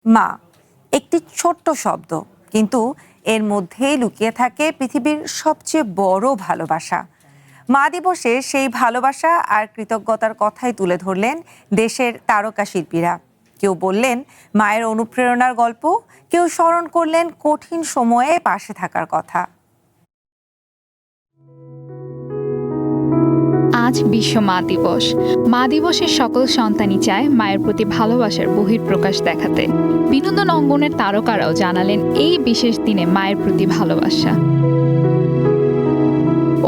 মা একটি ছোট্ট শব্দ, কিন্তু এর মধ্যেই লুকিয়ে থাকে পৃথিবীর সবচেয়ে বড় ভালোবাসা। মা দিবসে সেই ভালোবাসা আর কৃতজ্ঞতার কথাই তুলে ধরলেন দেশের তারকা শিল্পীরা। কেউ বললেন মায়ের অনুপ্রেরণার গল্প, কেউ স্মরণ করলেন কঠিন সময়ে পাশে থাকার কথা। আজ বিশ্ব মা দিবস। মা দিবসের সকল সন্তানই চায় মায়ের প্রতি ভালোবাসার বহিঃপ্রকাশ দেখাতে। বিনোদন অঙ্গনের তারকারাও জানালেন এই বিশেষ দিনে মায়ের প্রতি ভালোবাসা।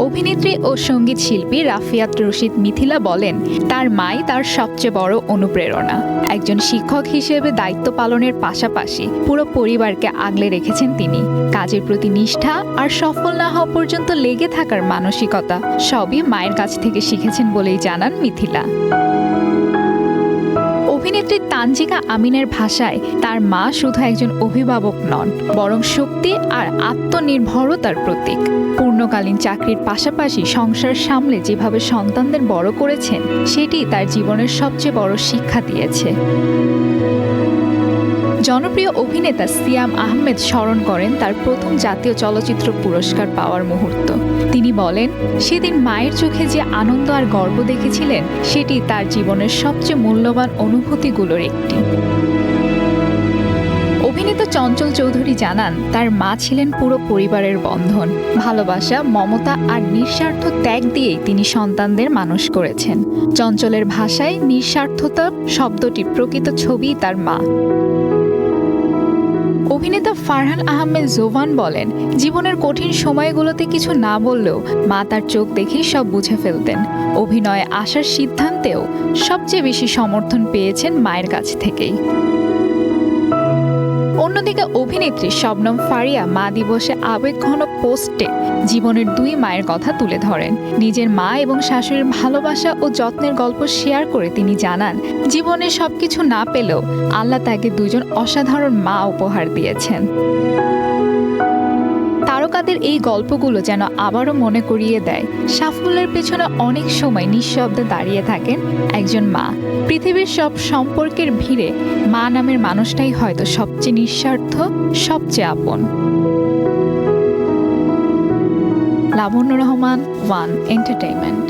অভিনেত্রী ও সঙ্গীত শিল্পী রাফিয়াত রশিদ মিথিলা বলেন, তার মাই তার সবচেয়ে বড় অনুপ্রেরণা। একজন শিক্ষক হিসেবে দায়িত্ব পালনের পাশাপাশি পুরো পরিবারকে আগলে রেখেছেন তিনি। কাজের প্রতি নিষ্ঠা আর সফল না হওয়া পর্যন্ত লেগে থাকার মানসিকতা সবই মায়ের কাছ থেকে শিখেছেন বলেই জানান মিথিলা। অভিনেত্রী তানজিকা আমিনের ভাষায়, তার মা শুধু একজন অভিভাবক নন, বরং শক্তি আর আত্মনির্ভরতার প্রতীক। পূর্ণকালীন চাকরির পাশাপাশি সংসার সামলে যেভাবে সন্তানদের বড় করেছেন, সেটি তার জীবনের সবচেয়ে বড় শিক্ষা দিয়েছে। জনপ্রিয় অভিনেতা সিয়াম আহমেদ স্মরণ করেন তার প্রথম জাতীয় চলচ্চিত্র পুরস্কার পাওয়ার মুহূর্ত। তিনি বলেন, সেদিন মায়ের চোখে যে আনন্দ আর গর্ব দেখেছিলেন, সেটি তার জীবনের সবচেয়ে মূল্যবান অনুভূতিগুলোর একটি। অভিনেতা চঞ্চল চৌধুরী জানান, তার মা ছিলেন পুরো পরিবারের বন্ধন। ভালোবাসা, মমতা আর নিঃস্বার্থ ত্যাগ দিয়েই তিনি সন্তানদের মানুষ করেছেন। চঞ্চলের ভাষায় নিঃস্বার্থতা শব্দটি প্রকৃত ছবি তার মা। অভিনেতা ফারহান আহমেদ জোভান বলেন, জীবনের কঠিন সময়গুলোতে কিছু না বললেও মা তার চোখ দেখেই সব বুঝে ফেলতেন। অভিনয়ে আসার সিদ্ধান্তেও সবচেয়ে বেশি সমর্থন পেয়েছেন মায়ের কাছ থেকেই। অন্যদিকে অভিনেত্রী শবনম ফারিয়া মা দিবসে আবেগঘন পোস্টে জীবনের দুই মায়ের কথা তুলে ধরেন। নিজের মা এবং শাশুড়ির ভালোবাসা ও যত্নের গল্প শেয়ার করে তিনি জানান, জীবনে সবকিছু না পেলেও আল্লাহ তাকে দুজন অসাধারণ মা উপহার দিয়েছেন। তারকাদের এই গল্পগুলো যেন আবারও মনে করিয়ে দেয়, সাফল্যের পেছনে অনেক সময় নিঃশব্দে দাঁড়িয়ে থাকেন একজন মা। পৃথিবীর সব সম্পর্কের ভিড়ে মা নামের মানুষটাই হয়তো সবচেয়ে নিঃস্বার্থ, সবচেয়ে আপন। লাবণ্য রহমান, ওয়ান এন্টারটেইনমেন্ট।